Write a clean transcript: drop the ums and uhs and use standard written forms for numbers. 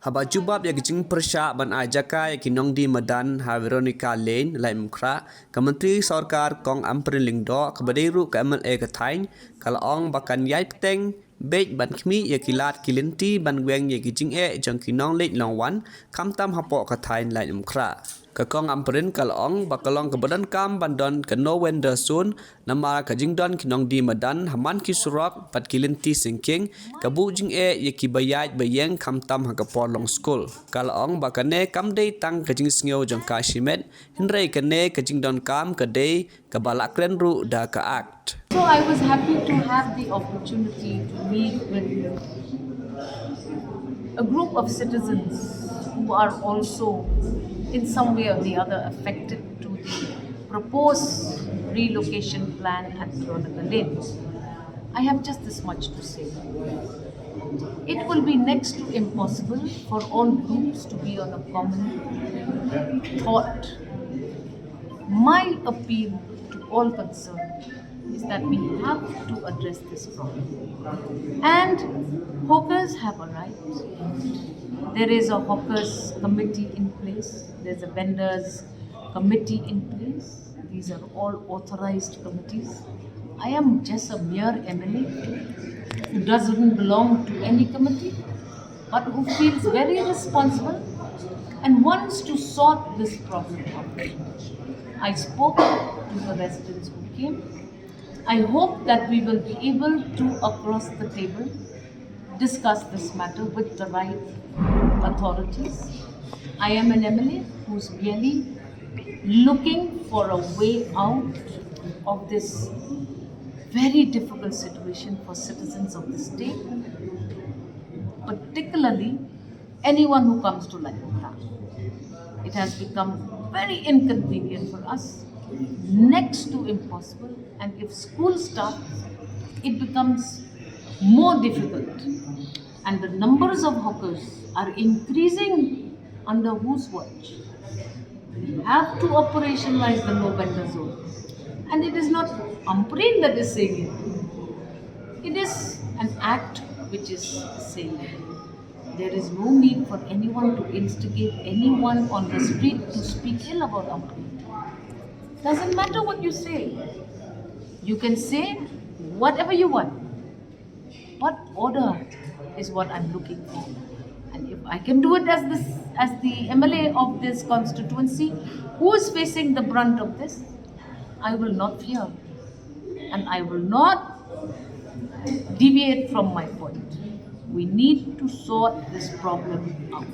Haba Jubab ya gijing persya ban ajaka ya kinong di Madan ha Veronica Lane lai mkra Kementri Sarkar kong amprin lingdo kebaderu ke MLA ke Thain kalong bakan yai peteng bej ban khmi ya kilat kilinti ban weng ya gijing jang kinong lek longwan kamtam hapo ke Thain lai mkra Kakong amprin kalong bakalong kebadan kam bandon ke no wender sun nama kajing don kinong di Madan haman kisurok pat kilinti sinking kabu jing ya kibayat bayeng kamtam hakapor long school kalong bakane kamdei tang kajing sngeu jang kashimet hinrei kane kajing don kam kadei kabalak renru da ka act. So I was happy to have the opportunity to meet with a group of citizens who are also in some way or the other affected to the proposed relocation plan at Veronica Lane. I have just this much to say. It will be next to impossible for all groups to be on a common thought. My appeal to all concerned is that we have to address this problem. And hawkers have a right. There is a hawkers committee in place. There's a vendors committee in place. These are all authorized committees. I am just a mere MLA who doesn't belong to any committee, but who feels very responsible and wants to sort this problem out. I spoke to the residents who came. I hope that we will be able to, across the table, discuss this matter with the right authorities. I am an MLA who's merely looking for a way out of this very difficult situation for citizens of the state, particularly anyone who comes to Laikotra. It has become very inconvenient for us, next to impossible, and if school starts, it becomes more difficult. And the numbers of hawkers are increasing under whose watch? We have to operationalize the no vendor zone. And it is not Umprin that is saying it. It is an act which is saying it. There is no need for anyone to instigate anyone on the street to speak ill about Umprin. Doesn't matter what you say. You can say whatever you want. But order is what I'm looking for. And if I can do it as the MLA of this constituency, who is facing the brunt of this, I will not fear. And I will not deviate from my point. We need to sort this problem out.